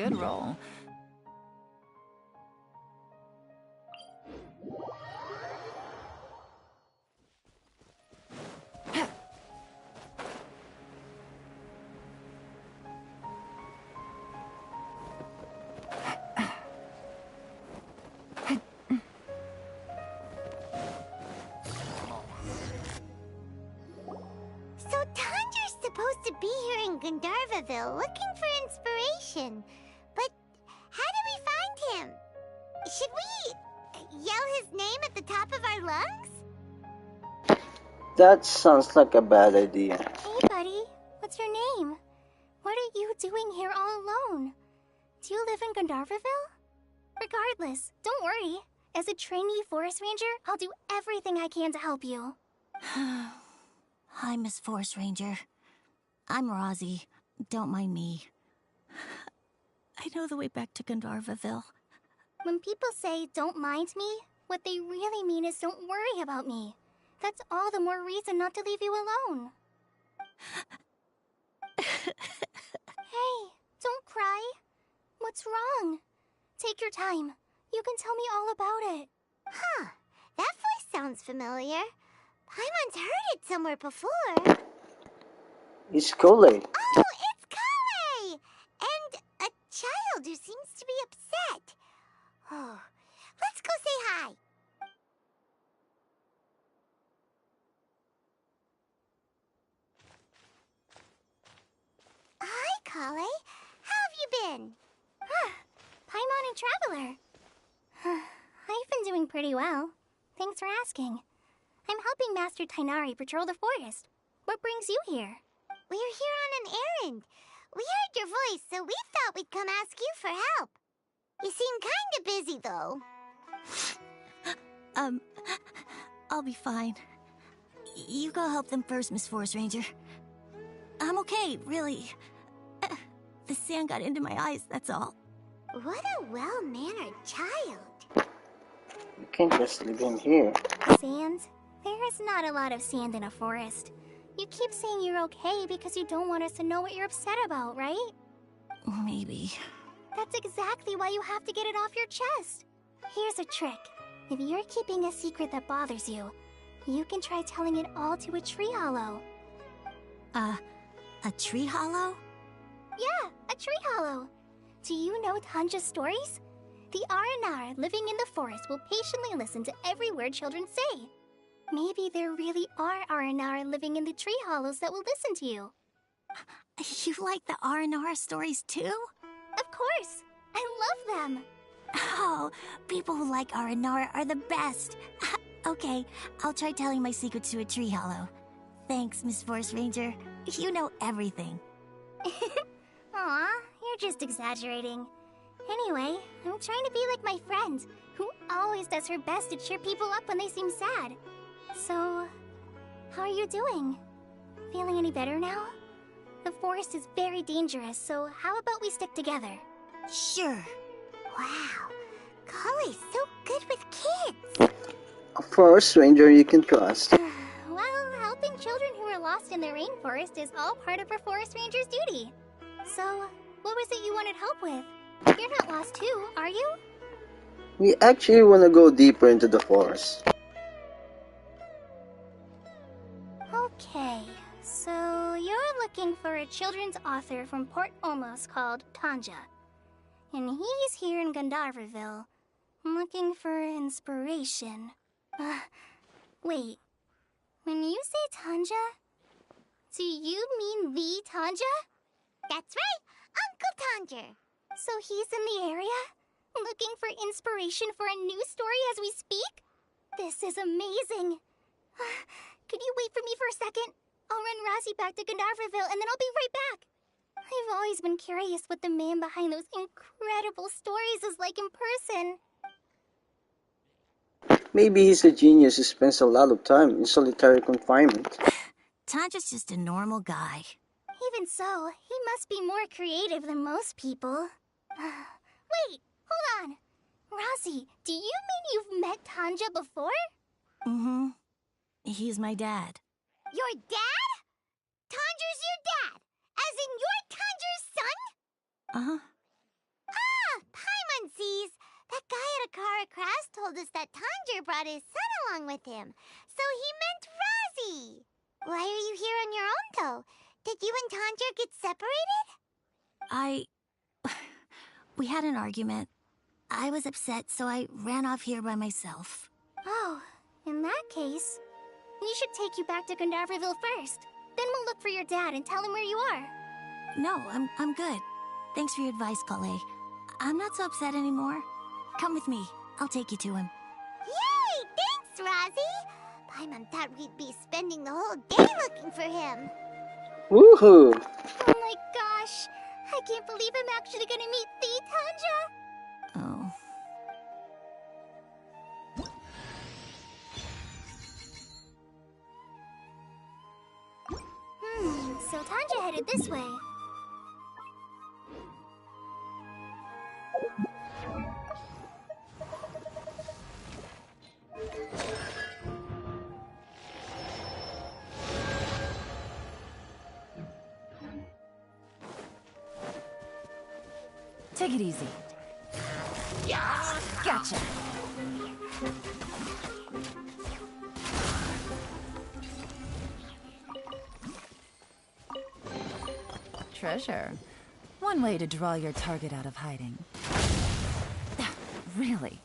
good role. So Tanger's supposed to be here in Gandharvaville looking for inspiration. But how do we find him? Should we yell his name at the top of our lungs? That sounds like a bad idea. Hey, buddy. What's your name? What are you doing here all alone? Do you live in Gandharvaville? Regardless, don't worry. As a trainee forest ranger, I'll do everything I can to help you. Hi, Miss Forest Ranger. I'm Rosie. Don't mind me. I know the way back to Gandharvaville. When people say, don't mind me, what they really mean is don't worry about me. That's all the more reason not to leave you alone. Hey, don't cry. What's wrong? Take your time. You can tell me all about it. Huh. That voice sounds familiar. Paimon's heard it somewhere before. It's Kole. Oh, it's Kale! And a child who seems to be upset. Oh, let's go say hi. Hi, Kale. How have you been? Paimon and Traveler. I've been doing pretty well. Thanks for asking. I'm helping Master Tainari patrol the forest. What brings you here? We're here on an errand. We heard your voice, so we thought we'd come ask you for help. You seem kinda busy, though. I'll be fine. You go help them first, Miss Forest Ranger. I'm okay, really. The sand got into my eyes, that's all. What a well-mannered child. You can't just leave him here. Sand? There is not a lot of sand in a forest. You keep saying you're okay because you don't want us to know what you're upset about, right? Maybe. That's exactly why you have to get it off your chest. Here's a trick. If you're keeping a secret that bothers you, you can try telling it all to a tree hollow. A tree hollow? Yeah, a tree hollow. Do you know Tanja's stories? The Aranara living in the forest will patiently listen to every word children say. Maybe there really are Aranara living in the tree hollows that will listen to you. You like the Aranara stories too? Of course! I love them! Oh, people who like Aranara are the best. Okay, I'll try telling my secrets to a tree hollow. Thanks, Miss Forest Ranger. You know everything. Aw, you're just exaggerating. Anyway, I'm trying to be like my friend, who always does her best to cheer people up when they seem sad. So, how are you doing? Feeling any better now? The forest is very dangerous, so how about we stick together? Sure. Wow, Kale's so good with kids! A forest ranger you can trust. Well, helping children who are lost in the rainforest is all part of a forest ranger's duty. So, what was it you wanted help with? You're not lost too, are you? We actually want to go deeper into the forest. Okay, so you're looking for a children's author from Port Olmos called Tanja. And he's here in Gandharvaville, looking for inspiration. Wait, when you say Tanja, do you mean the Tanja? That's right, Uncle Tanger. So he's in the area, looking for inspiration for a new story as we speak? This is amazing. Could you wait for me for a second? I'll run Razzie back to Gandharvaville and then I'll be right back. I've always been curious what the man behind those incredible stories is like in person. Maybe he's a genius who spends a lot of time in solitary confinement. Tanja's just a normal guy. Even so, he must be more creative than most people. Wait, hold on. Razzie, do you mean you've met Tanja before? Mm-hmm. He's my dad. Your dad? Tanger's your dad? As in you're Tanger's son? Uh-huh. guy at a car crash told us that Tanger brought his son along with him. So he meant Rozzy. Why are you here on your own, though? Did you and Tanger get separated? We had an argument. I was upset, so I ran off here by myself. Oh, in that case, we should take you back to Gandharville first. Then we'll look for your dad and tell him where you are. No, I'm good. Thanks for your advice, Kale. I'm not so upset anymore. Come with me. I'll take you to him. Yay! Thanks, Rozzy! Paimon thought we'd be spending the whole day looking for him. Woohoo! Oh my gosh! I can't believe I'm actually gonna meet the Tanja! Oh. So Tanja headed this way. Take it easy. Gotcha. Treasure. One way to draw your target out of hiding. Really?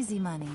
Easy money.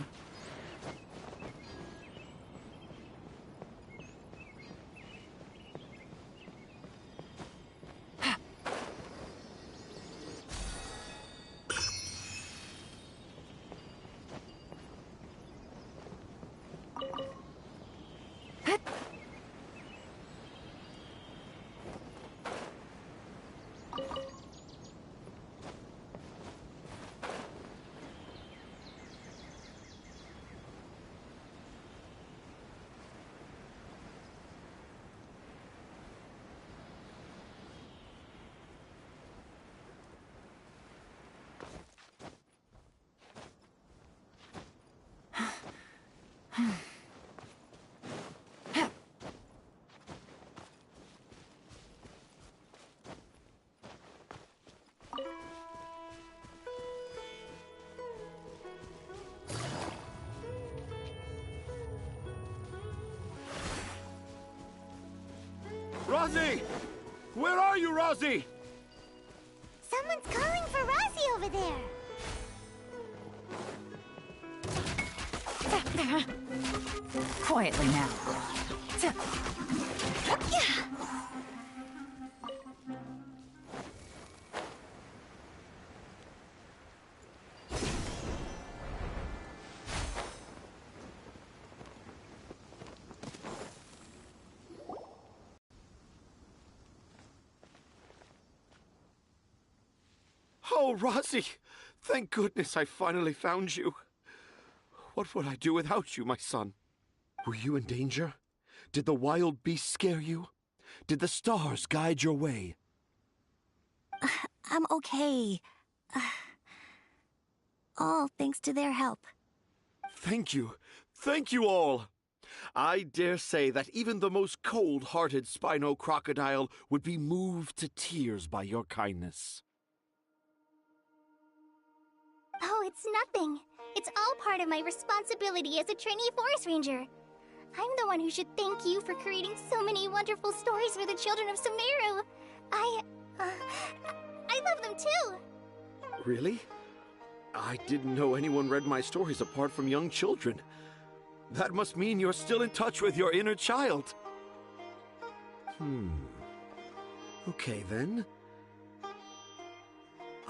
Rosie! Where are you, Rosie? Someone's calling for Rosie over there. Quietly now. Oh, Rosie! Thank goodness I finally found you. What would I do without you, my son? Were you in danger? Did the wild beasts scare you? Did the stars guide your way? I'm okay. All thanks to their help. Thank you. Thank you all. I dare say that even the most cold-hearted Spino crocodile would be moved to tears by your kindness. Oh, it's nothing. It's all part of my responsibility as a trainee forest ranger. I'm the one who should thank you for creating so many wonderful stories for the children of Sumeru. I love them too. Really? I didn't know anyone read my stories apart from young children. That must mean you're still in touch with your inner child. Okay, then.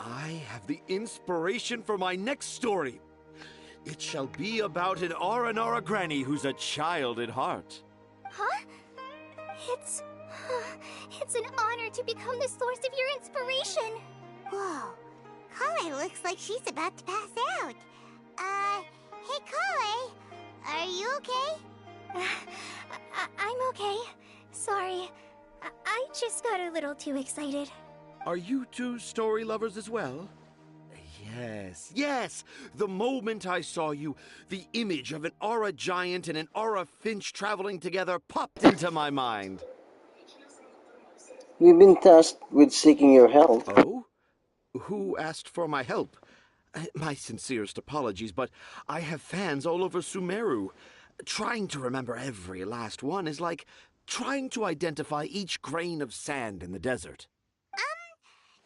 I have the inspiration for my next story. It shall be about an Aranara granny who's a child at heart. Huh? It's an honor to become the source of your inspiration. Whoa. Kale looks like she's about to pass out. Hey Kale, are you okay? I'm okay. Sorry. I just got a little too excited. Are you two story lovers as well? Yes. The moment I saw you, the image of an aura giant and an aura finch traveling together popped into my mind. We've been tasked with seeking your help. Oh? Who asked for my help? My sincerest apologies, but I have fans all over Sumeru. Trying to remember every last one is like trying to identify each grain of sand in the desert.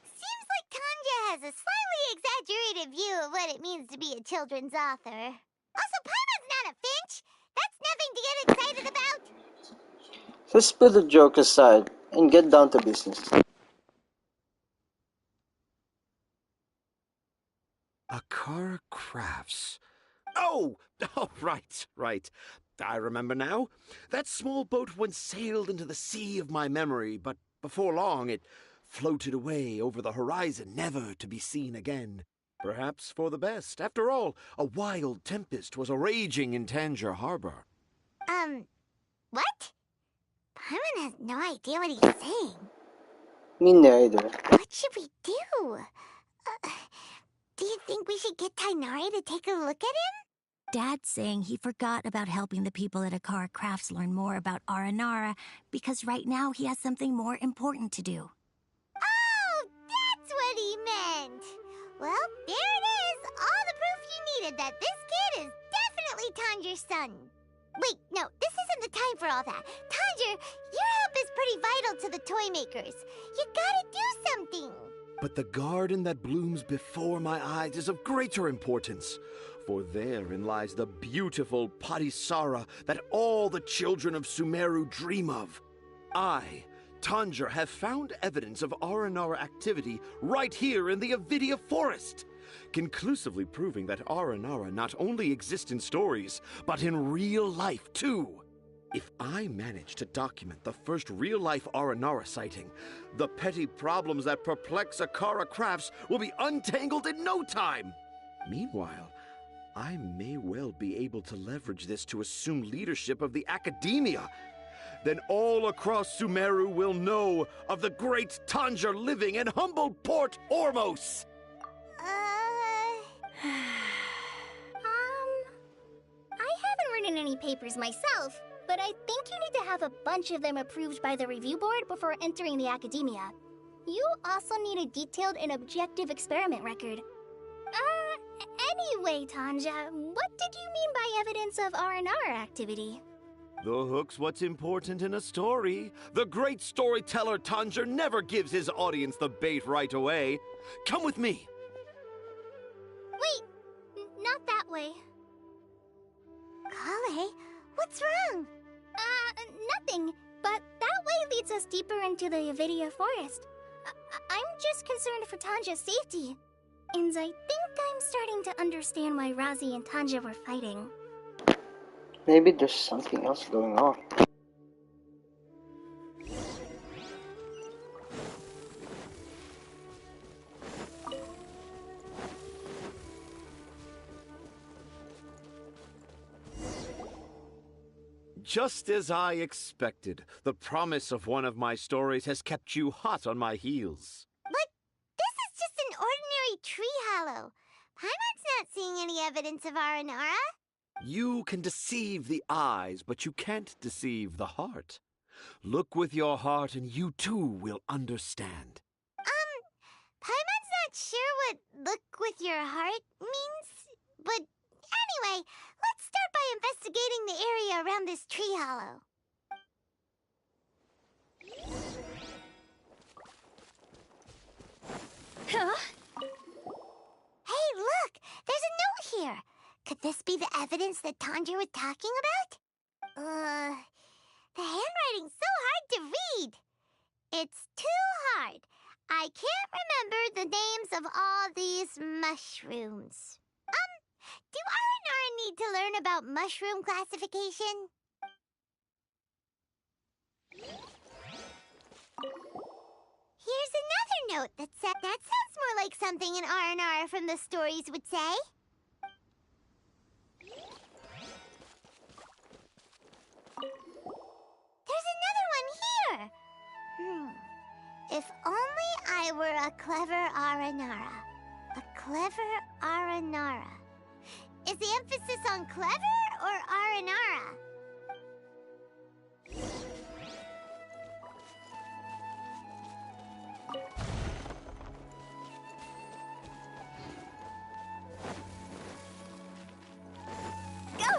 Seems like Tanja has a slightly exaggerated view of what it means to be a children's author. Also, Paimon's not a finch. That's nothing to get excited about. Let's put the joke aside and get down to business. Akara Crafts. Oh, right. I remember now. That small boat once sailed into the sea of my memory, but before long it floated away over the horizon, never to be seen again. Perhaps for the best. After all, a wild tempest was a-raging in Tanger Harbor. What? Paimon has no idea what he's saying. Me neither. What should we do? Do you think we should get Tainari to take a look at him? Dad's saying he forgot about helping the people at Akara Crafts learn more about Aranara because right now he has something more important to do. Oh, that's what he meant! Well, there it is! All the proof you needed that this kid is definitely Tanger's son. Wait, no, this isn't the time for all that. Tanger, your help is pretty vital to the toy makers. You gotta do something. But the garden that blooms before my eyes is of greater importance. For therein lies the beautiful Padisara that all the children of Sumeru dream of. I, Tanger, have found evidence of Aranara activity right here in the Avidia forest, conclusively proving that Aranara not only exist in stories, but in real life too. If I manage to document the first real-life Aranara sighting, the petty problems that perplex Akara Crafts will be untangled in no time. Meanwhile, I may well be able to leverage this to assume leadership of the academia. Then all across Sumeru will know of the great Tanger living in humble Port Ormos. I haven't written any papers myself, but I think you need to have a bunch of them approved by the review board before entering the academia. You also need a detailed and objective experiment record. Anyway, Tanja, what did you mean by evidence of Aranara activity? The hook's what's important in a story. The great storyteller Tanger never gives his audience the bait right away. Come with me. Wait, not that way. Kale, what's wrong? Nothing. But that way leads us deeper into the Avidia forest. I'm just concerned for Tanja's safety. And I think I'm starting to understand why Razi and Tanja were fighting. Maybe there's something else going on. Just as I expected, the promise of one of my stories has kept you hot on my heels. But this is just an ordinary tree hollow. Paimon's not seeing any evidence of Aranara. You can deceive the eyes, but you can't deceive the heart. Look with your heart and you too will understand. Paimon's not sure what look with your heart means, but anyway, let's start by investigating the area around this tree hollow. Huh? Hey, look! There's a note here! Could this be the evidence that Tanger was talking about? The handwriting's so hard to read. It's too hard. I can't remember the names of all these mushrooms. Do Aranara need to learn about mushroom classification? Here's another note that said that sounds more like something an Aranara from the stories would say. There's another one here. If only I were a clever Aranara. A clever Aranara. Is the emphasis on clever or Aranara? Go!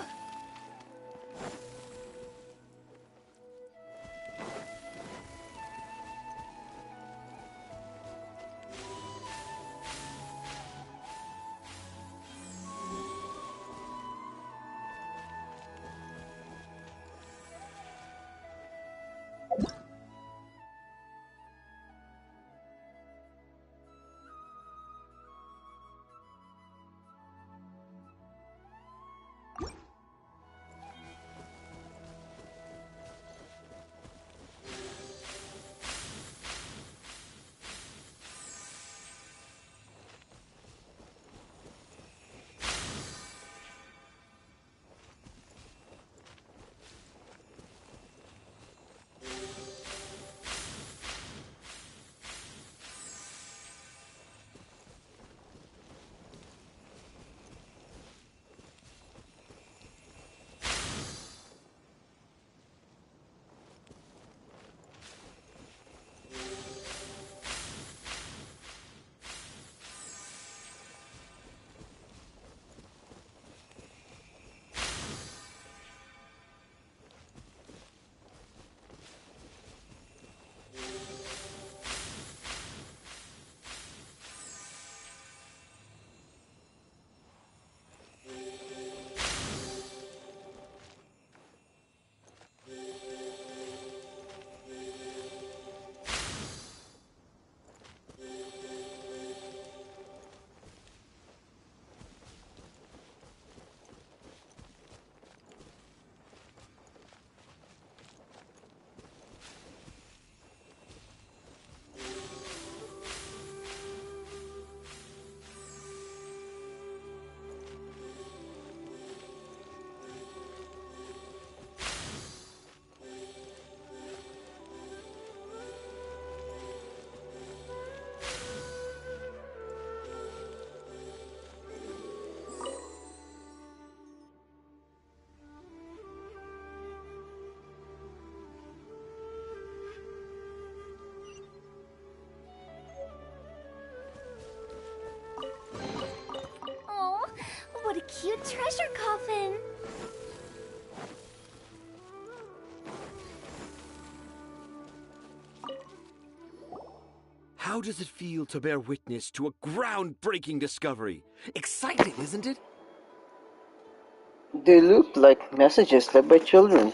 treasure coffin! How does it feel to bear witness to a groundbreaking discovery? Exciting, isn't it? They look like messages left by children.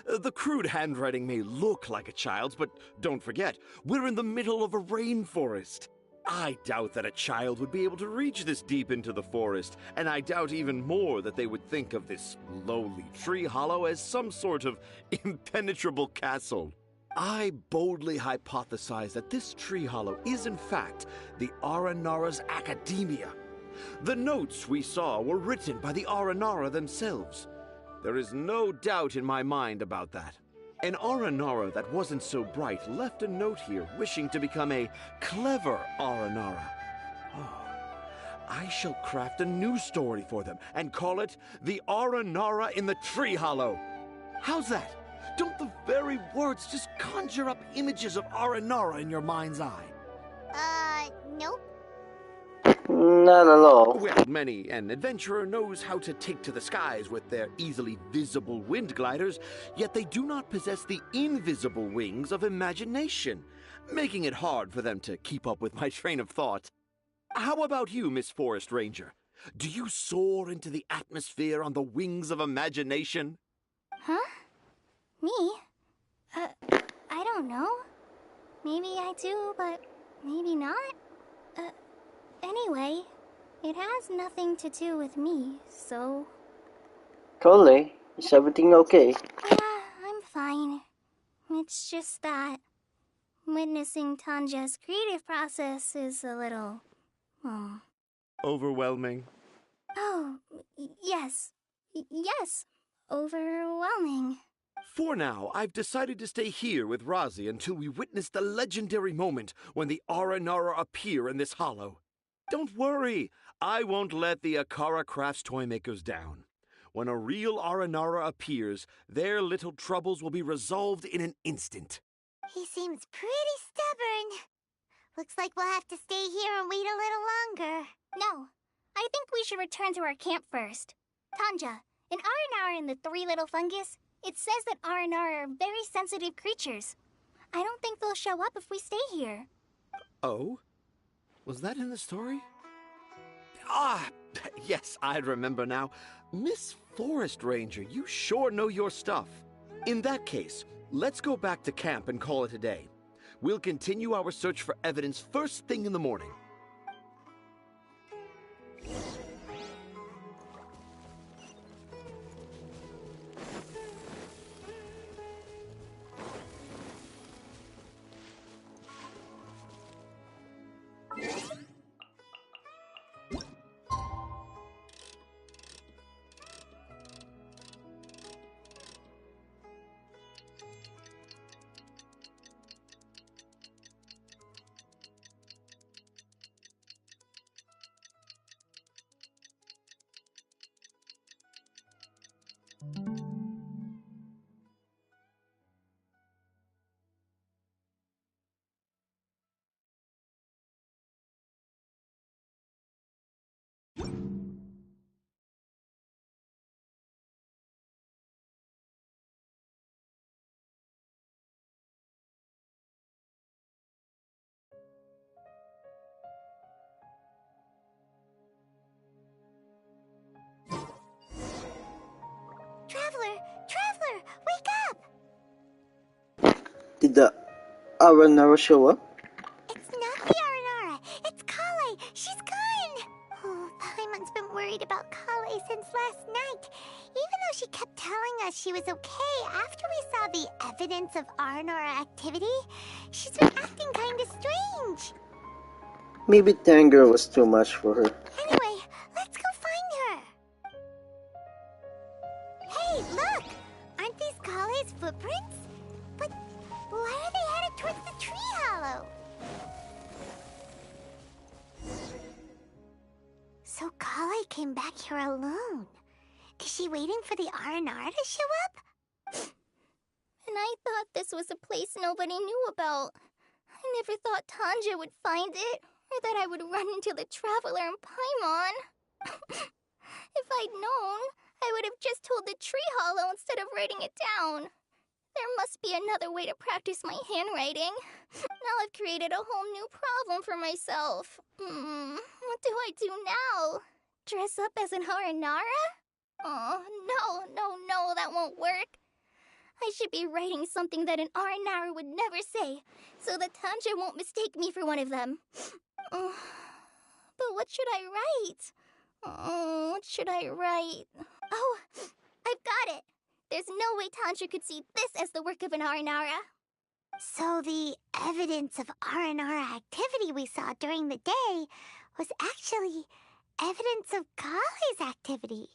The crude handwriting may look like a child's, but don't forget, we're in the middle of a rainforest. I doubt that a child would be able to reach this deep into the forest, and I doubt even more that they would think of this lowly tree hollow as some sort of impenetrable castle. I boldly hypothesize that this tree hollow is in fact the Aranara's academia. The notes we saw were written by the Aranara themselves. There is no doubt in my mind about that. An Aranara that wasn't so bright left a note here wishing to become a clever Aranara. Oh, I shall craft a new story for them and call it The Aranara in the Tree Hollow. How's that? Don't the very words just conjure up images of Aranara in your mind's eye? Nope. Not at all. Well, many an adventurer knows how to take to the skies with their easily visible wind gliders, yet they do not possess the invisible wings of imagination, making it hard for them to keep up with my train of thought. How about you, Miss Forest Ranger? Do you soar into the atmosphere on the wings of imagination? Huh? Me? I don't know. Maybe I do, but maybe not. Anyway, it has nothing to do with me, so... Cole, is everything okay? Yeah, I'm fine. It's just that witnessing Tanja's creative process is a little... Overwhelming. Oh, yes. Yes. Overwhelming. For now, I've decided to stay here with Razi until we witness the legendary moment when the Aranara appear in this hollow. Don't worry, I won't let the Akara Crafts toymakers down. When a real Aranara appears, their little troubles will be resolved in an instant. He seems pretty stubborn. Looks like we'll have to stay here and wait a little longer. No, I think we should return to our camp first. Tanja, in Aranara and the Three Little Fungus, it says that Aranara are very sensitive creatures. I don't think they'll show up if we stay here. Oh? Was that in the story? Ah, yes, I remember now. Miss Forest Ranger, you sure know your stuff. In that case, let's go back to camp and call it a day. We'll continue our search for evidence first thing in the morning. Traveler, wake up! Did the Aranara show up? It's not the Aranara. It's Kale. She's gone. Oh, Paimon's been worried about Kale since last night. Even though she kept telling us she was okay after we saw the evidence of Aranara activity, she's been acting kind of strange. Maybe Tanger was too much for her. Anyway, let's go find her. Hey, look! Aren't these Kale's footprints? But why are they headed towards the tree hollow? So Kale came back here alone. Is she waiting for the Aranara to show up? And I thought this was a place nobody knew about. I never thought Tanja would find it, or that I would run into the Traveler and Paimon. If I'd known, I would have just told the tree hollow instead of writing it down. There must be another way to practice my handwriting. Now I've created a whole new problem for myself. What do I do now? Dress up as an Aranara? Oh, no, that won't work. I should be writing something that an Aranara would never say, so that Tanger won't mistake me for one of them. But what should I write? What should I write? Oh, I've got it! There's no way Tanger could see this as the work of an Aranara. So the evidence of Aranara activity we saw during the day was actually evidence of Kali's activity.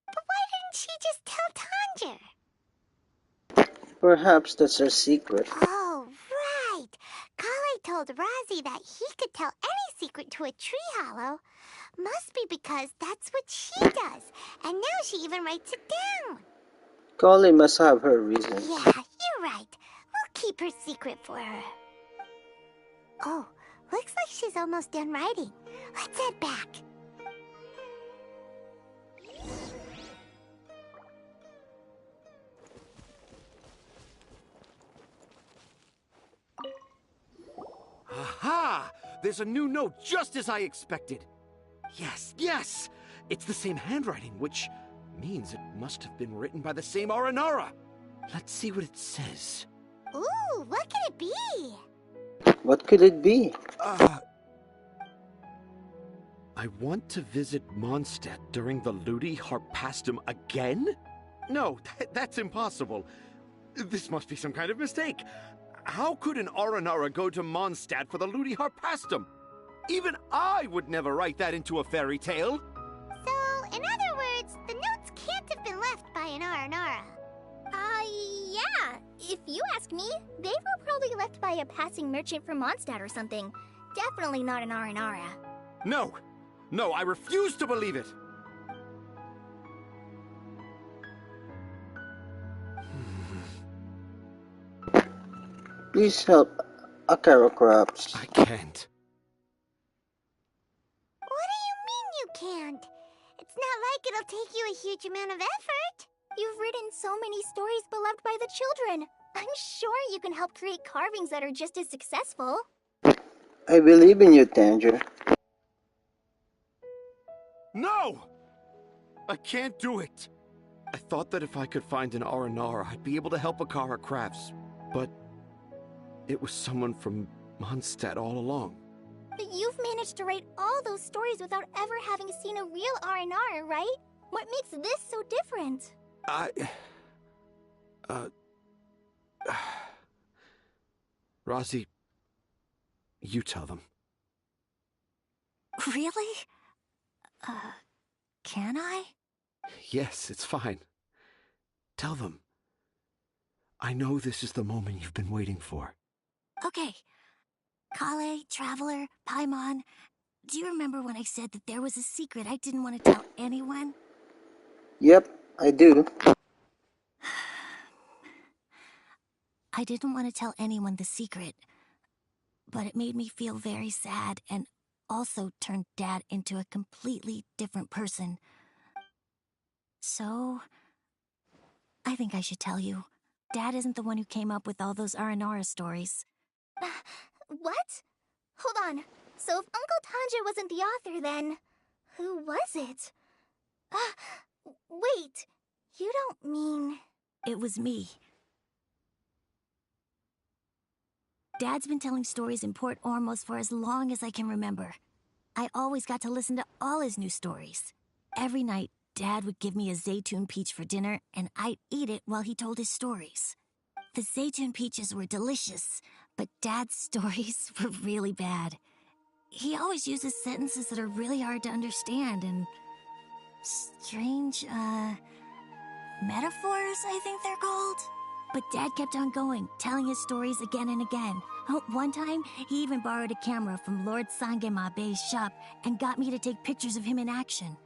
But why didn't she just tell Tanger? Perhaps that's her secret. Oh, right. Kali told Razi that he could tell any secret to a tree hollow. Must be because that's what she does. And now she even writes it down. Kali must have her reasons. Yeah, you're right. We'll keep her secret for her. Oh, looks like she's almost done writing. Let's head back. Aha! There's a new note just as I expected. Yes! It's the same handwriting, which means it must have been written by the same Aranara. Let's see what it says. Ooh, what could it be? What could it be? I want to visit Mondstadt during the Ludi Harpastum again? No, that's impossible. This must be some kind of mistake. How could an Aranara go to Mondstadt for the Ludi Harpastum? Even I would never write that into a fairy tale. So, in other words, the notes can't have been left by an Aranara. Yeah. If you ask me, they were probably left by a passing merchant from Mondstadt or something. Definitely not an Aranara. No, I refuse to believe it. Please help Acarocraps. I can't. What do you mean you can't? It's not like it'll take you a huge amount of effort. You've written so many stories beloved by the children. I'm sure you can help create carvings that are just as successful. I believe in you, Tanger. No! I can't do it. I thought that if I could find an Aranara, I'd be able to help Akara Crafts. But it was someone from Mondstadt all along. But you've managed to write all those stories without ever having seen a real Aranara, right? What makes this so different? Razi, you tell them. Really? Can I? Yes, it's fine. Tell them. I know this is the moment you've been waiting for. Okay. Kale, Traveler, Paimon, do you remember when I said that there was a secret I didn't want to tell anyone? Yep, I do. I didn't want to tell anyone the secret, but it made me feel very sad and also turned Dad into a completely different person. So, I think I should tell you. Dad isn't the one who came up with all those Aranara stories. What? Hold on. So if Uncle Tanger wasn't the author, then who was it? Wait. You don't mean... It was me. Dad's been telling stories in Port Ormos for as long as I can remember. I always got to listen to all his new stories. Every night, Dad would give me a Zaytun peach for dinner, and I'd eat it while he told his stories. The Zaytun peaches were delicious, but Dad's stories were really bad. He always uses sentences that are really hard to understand, and strange, metaphors, I think they're called. But Dad kept on going, telling his stories again and again. One time, he even borrowed a camera from Lord Sangema Bey's shop and got me to take pictures of him in action.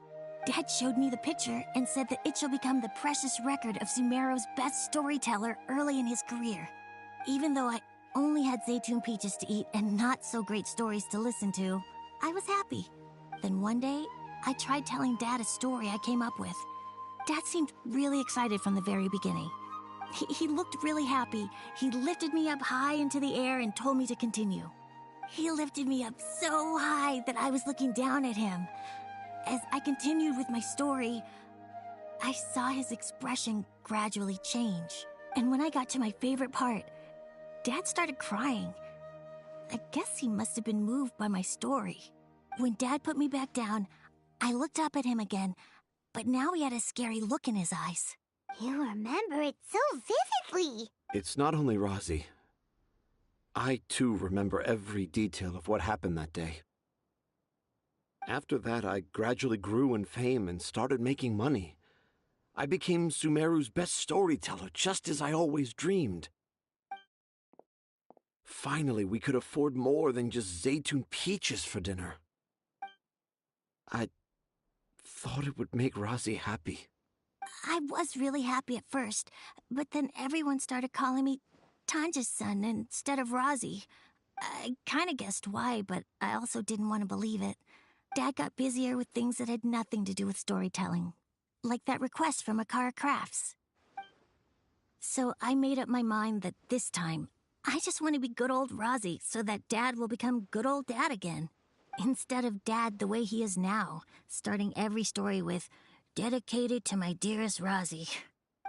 Dad showed me the picture and said that it shall become the precious record of Sumero's best storyteller early in his career. Even though I only had Zaytun peaches to eat and not so great stories to listen to, I was happy. Then one day, I tried telling Dad a story I came up with. Dad seemed really excited from the very beginning. He looked really happy. He lifted me up high into the air and told me to continue. He lifted me up so high that I was looking down at him. As I continued with my story, I saw his expression gradually change. And when I got to my favorite part, Dad started crying. I guess he must have been moved by my story. When Dad put me back down, I looked up at him again, but now he had a scary look in his eyes. You remember it so vividly. It's not only Rosie. I, too, remember every detail of what happened that day. After that, I gradually grew in fame and started making money. I became Sumeru's best storyteller, just as I always dreamed. Finally, we could afford more than just Zaytune peaches for dinner. I thought it would make Rosie happy. I was really happy at first, but then everyone started calling me Tanja's son instead of Rosie. I kind of guessed why, but I also didn't want to believe it. Dad got busier with things that had nothing to do with storytelling, like that request from Akara Crafts. So I made up my mind that this time, I just want to be good old Rosie so that Dad will become good old Dad again. Instead of Dad the way he is now, starting every story with, "Dedicated to my dearest Rosie."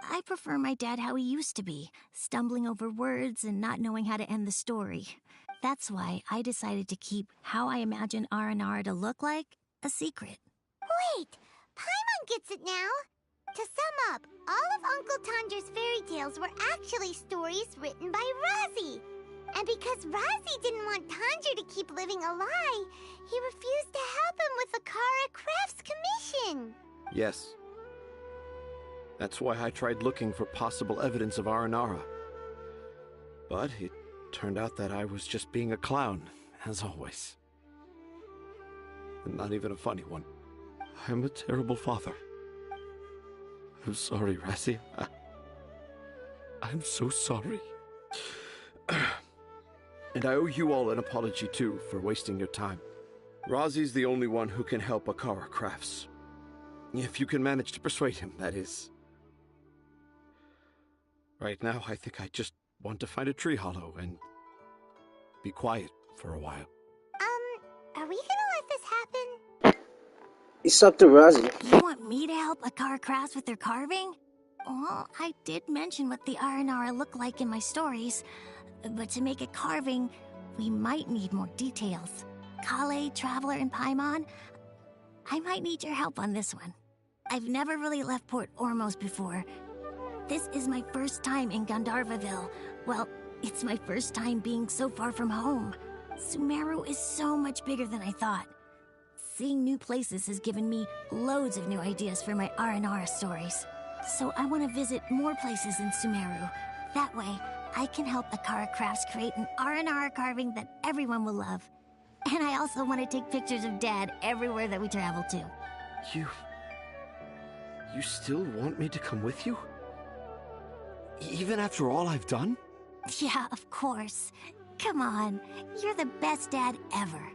I prefer my dad how he used to be, stumbling over words and not knowing how to end the story. That's why I decided to keep how I imagine Aranara to look like a secret. Wait, Paimon gets it now. To sum up, all of Uncle Tanger's fairy tales were actually stories written by Rosie. And because Rosie didn't want Tanger to keep living a lie, he refused to help him with the Akara Crafts commission. Yes. That's why I tried looking for possible evidence of Aranara. But it turned out that I was just being a clown, as always. And not even a funny one. I'm a terrible father. I'm sorry, Razzie. I'm so sorry. And I owe you all an apology, too, for wasting your time. Razie's the only one who can help Akara Crafts. If you can manage to persuade him, that is. Right now, I think I just want to find a tree hollow and be quiet for a while. Are we gonna let this happen? It's up to Rosie. You want me to help Akara Crafts with their carving? Well, I did mention what the Aranara look like in my stories, but to make a carving, we might need more details. Kale, Traveler, and Paimon, I might need your help on this one. I've never really left Port Ormos before. This is my first time in Gandharvaville. Well, it's my first time being so far from home. Sumeru is so much bigger than I thought. Seeing new places has given me loads of new ideas for my Aranara stories. So I want to visit more places in Sumeru. That way, I can help Akara Crafts create an Aranara carving that everyone will love. And I also want to take pictures of Dad everywhere that we travel to. You still want me to come with you? Even after all I've done? Yeah, of course. Come on, you're the best dad ever.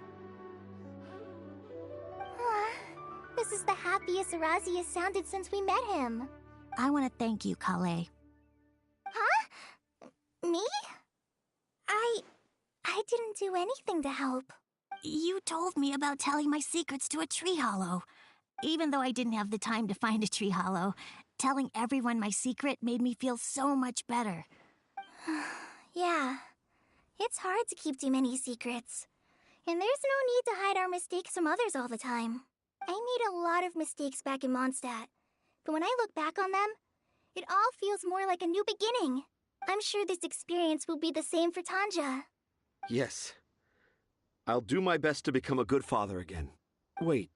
This is the happiest Arazi has sounded since we met him. I want to thank you, Kale. Huh? Me? I didn't do anything to help. You told me about telling my secrets to a tree hollow. Even though I didn't have the time to find a tree hollow, telling everyone my secret made me feel so much better. Yeah. It's hard to keep too many secrets. And there's no need to hide our mistakes from others all the time. I made a lot of mistakes back in Mondstadt. But when I look back on them, it all feels more like a new beginning. I'm sure this experience will be the same for Tanja. Yes. I'll do my best to become a good father again. Wait.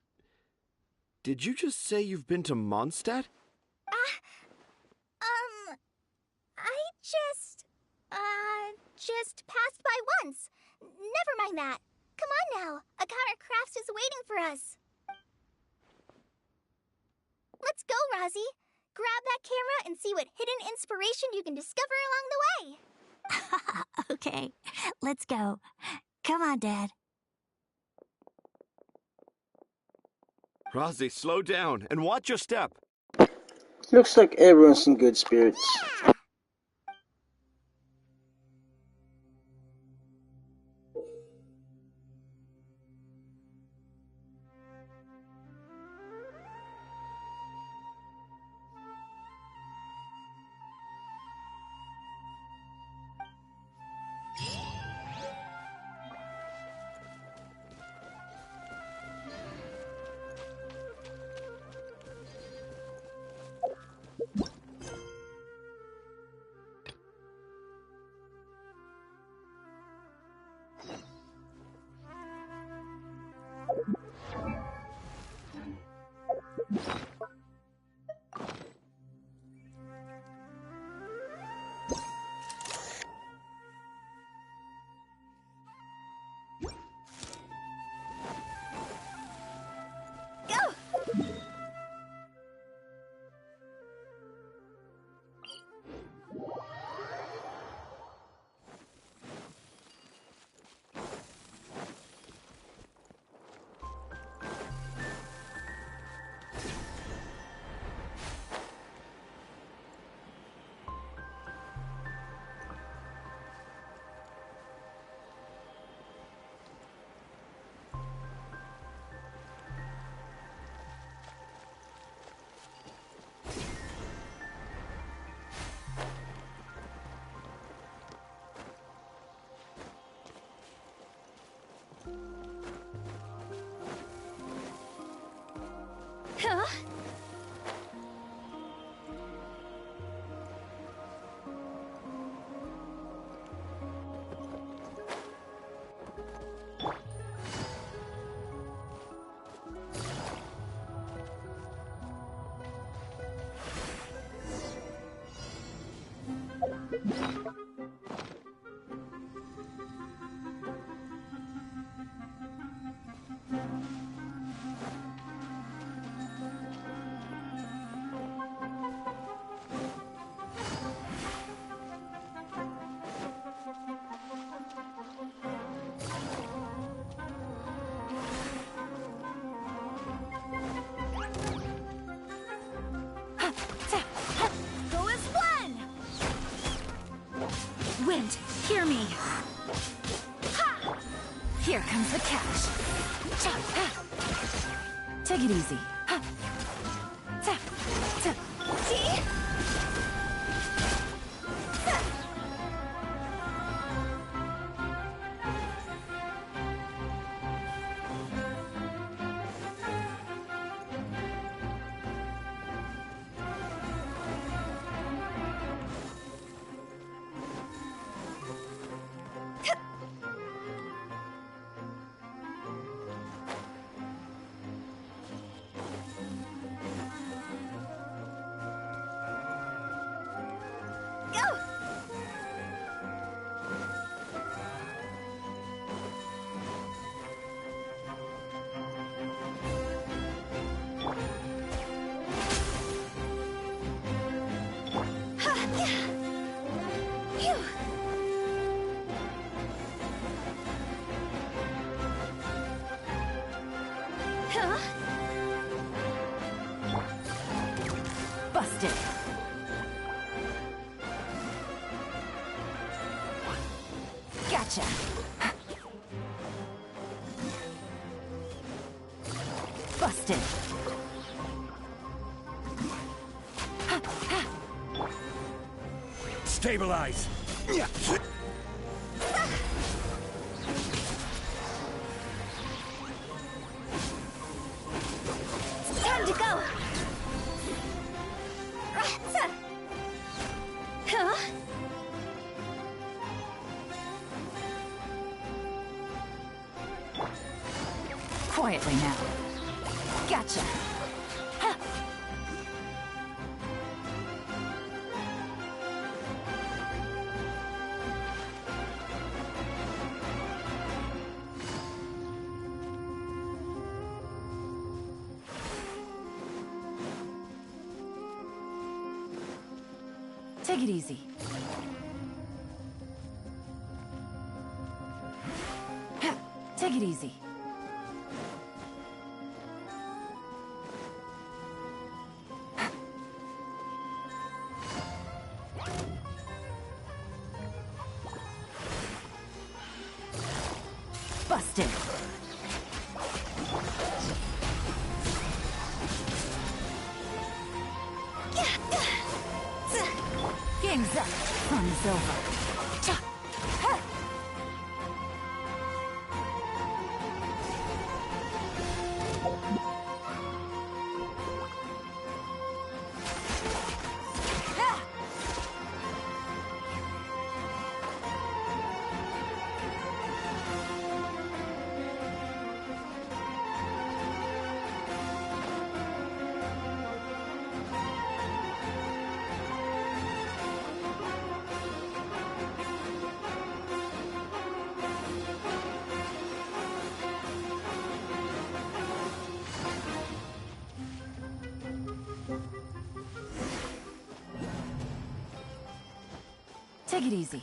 Did you just say you've been to Mondstadt? I just passed by once. Never mind that. Come on now. Akara Crafts is waiting for us. Let's go, Rosie. Grab that camera and see what hidden inspiration you can discover along the way. Okay, let's go. Come on, Dad. Rosie, slow down and watch your step. Looks like everyone's in good spirits. Huh? Go as one! Wind, hear me. Ha! Here comes the catch. Take it easy. See? Go! Ha! Yeah! Phew! Huh? Busted. Gotcha. Busted. Stabilize. Time to go! Huh? Quietly now. Gotcha. Ha! Take it easy. Ha! Take it easy. stick. Game's up. Fun's over. Take it easy.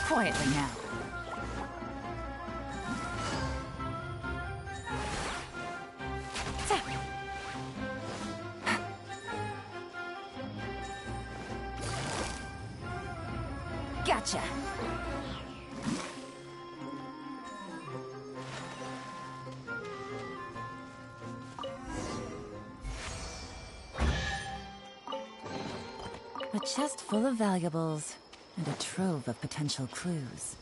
Quietly now. Gotcha. A chest full of valuables and a trove of potential clues.